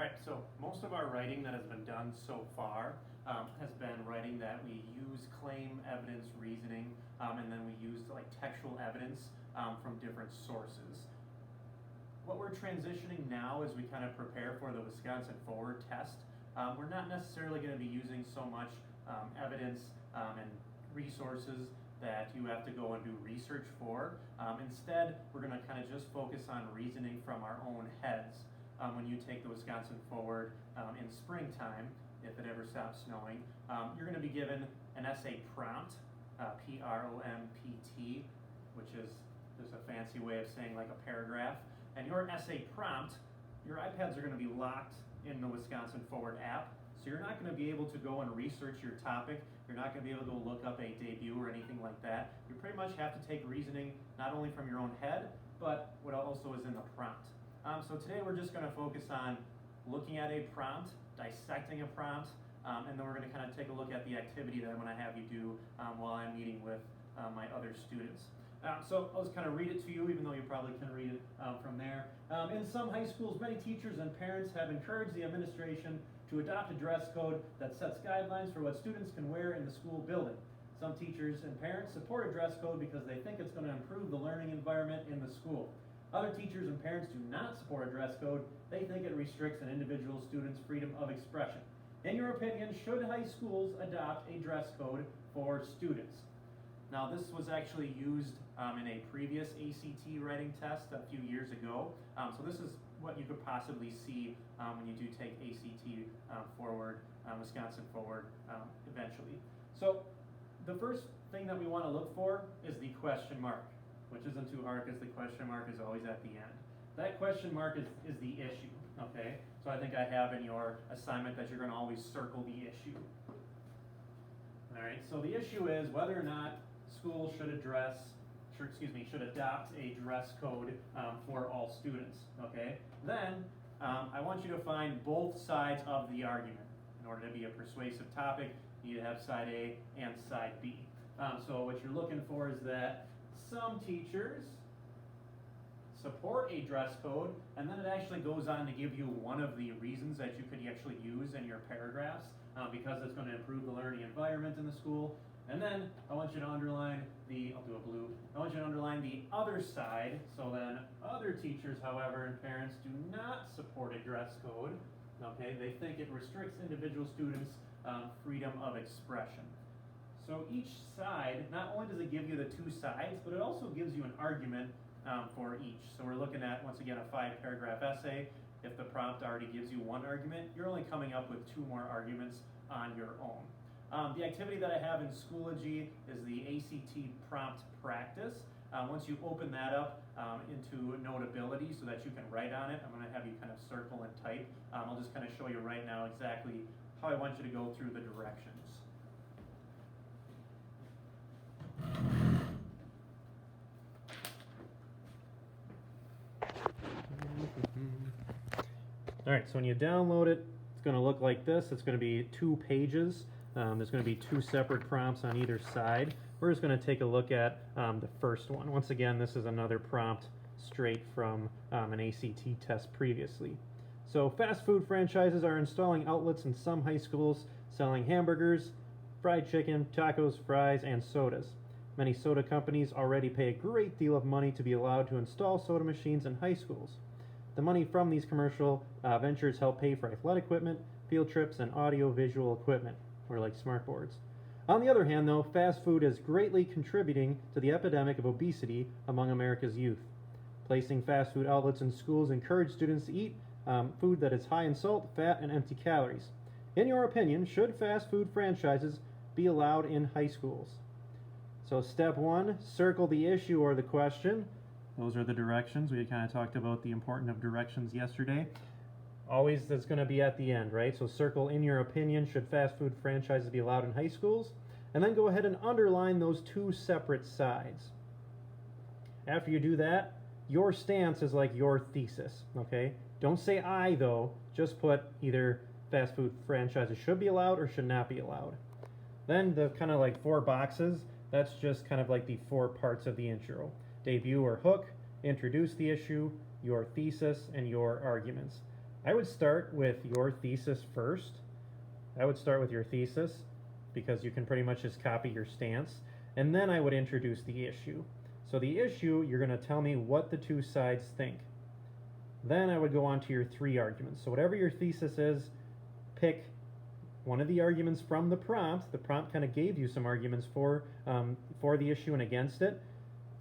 All right, so most of our writing that has been done so far has been writing that we use claim, evidence, reasoning, and then we use like textual evidence from different sources. What we're transitioning now as we kind of prepare for the Wisconsin Forward test, we're not necessarily going to be using so much evidence and resources that you have to go and do research for. Instead, we're going to kind of just focus on reasoning from our own heads. When you take the Wisconsin Forward in springtime, if it ever stops snowing, you're going to be given an essay prompt, PROMPT, which is just a fancy way of saying like a paragraph. And your essay prompt, your iPads are going to be locked in the Wisconsin Forward app, so you're not going to be able to go and research your topic. You're not going to be able to go look up a debut or anything like that. You pretty much have to take reasoning not only from your own head, but what also is in the prompt. So today we're just going to focus on looking at a prompt, dissecting a prompt, and then we're going to kind of take a look at the activity that I'm going to have you do while I'm meeting with my other students. So I'll just kind of read it to you, even though you probably can read it from there. In some high schools, many teachers and parents have encouraged the administration to adopt a dress code that sets guidelines for what students can wear in the school building. Some teachers and parents support a dress code because they think it's going to improve the learning environment in the school. Other teachers and parents do not support a dress code. They think it restricts an individual student's freedom of expression. In your opinion, should high schools adopt a dress code for students? Now, this was actually used in a previous ACT writing test a few years ago. So this is what you could possibly see when you do take ACT Forward, Wisconsin Forward eventually. So the first thing that we want to look for is the question mark, which isn't too hard because the question mark is always at the end. That question mark is the issue, okay? So I think I have in your assignment that you're going to always circle the issue. All right, so the issue is whether or not schools should adopt a dress code for all students, okay? Then I want you to find both sides of the argument. In order to be a persuasive topic, you need to have side A and side B. So what you're looking for is that some teachers support a dress code, and then it actually goes on to give you one of the reasons that you could actually use in your paragraphs because it's going to improve the learning environment in the school. And then I want you to underline I'll do a blue, I want you to underline the other side, so then other teachers, however, and parents do not support a dress code, okay? They think it restricts individual students' freedom of expression. So each side, not only does it give you the two sides, but it also gives you an argument for each. So we're looking at, once again, a 5-paragraph essay. If the prompt already gives you one argument, you're only coming up with 2 more arguments on your own. The activity that I have in Schoology is the ACT prompt practice. Once you open that up into Notability so that you can write on it, I'm going to have you kind of circle and type. I'll just kind of show you right now exactly how I want you to go through the directions. All right, so when you download it, it's going to look like this. It's going to be 2 pages. There's going to be 2 separate prompts on either side. We're just going to take a look at the first one. Once again, this is another prompt straight from an ACT test previously. So fast food franchises are installing outlets in some high schools selling hamburgers, fried chicken, tacos, fries, and sodas. Many soda companies already pay a great deal of money to be allowed to install soda machines in high schools. The money from these commercial ventures help pay for athletic equipment, field trips, and audio-visual equipment, or like smartboards. On the other hand, though, fast food is greatly contributing to the epidemic of obesity among America's youth. Placing fast food outlets in schools encourage students to eat food that is high in salt, fat, and empty calories. In your opinion, should fast food franchises be allowed in high schools? So step 1, circle the issue or the question. Those are the directions. We had kind of talked about the importance of directions yesterday. Always that's going to be at the end, right? So circle, in your opinion, should fast food franchises be allowed in high schools? And then go ahead and underline those 2 separate sides. After you do that, your stance is like your thesis, okay? Don't say I, though. Just put either fast food franchises should be allowed or should not be allowed. Then the kind of like 4 boxes, that's just kind of like the 4 parts of the intro. Debut or hook, introduce the issue, your thesis, and your arguments. I would start with your thesis first. I would start with your thesis because you can pretty much just copy your stance. And then I would introduce the issue. So the issue, you're going to tell me what the two sides think. Then I would go on to your three arguments. So whatever your thesis is, pick one of the arguments from the prompt. The prompt kind of gave you some arguments for the issue and against it.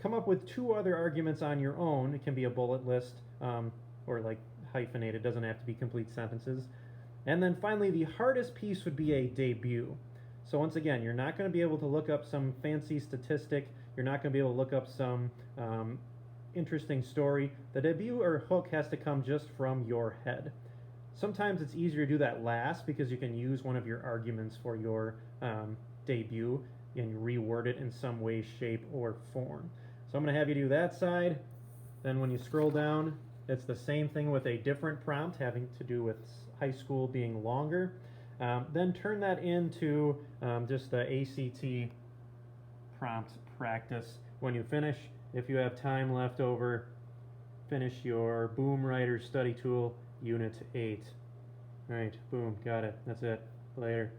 Come up with two other arguments on your own. It can be a bullet list or like hyphenated. It doesn't have to be complete sentences. And then finally, the hardest piece would be a debut. So once again, you're not going to be able to look up some fancy statistic. You're not going to be able to look up some interesting story. The debut or hook has to come just from your head. Sometimes it's easier to do that last because you can use one of your arguments for your debut and reword it in some way, shape, or form. So I'm going to have you do that side. Then when you scroll down, it's the same thing with a different prompt having to do with high school being longer. Then turn that into just the ACT prompt practice. When you finish, if you have time left over, finish your Boom Writer Study Tool, Unit 8. All right, boom, got it. That's it. Later.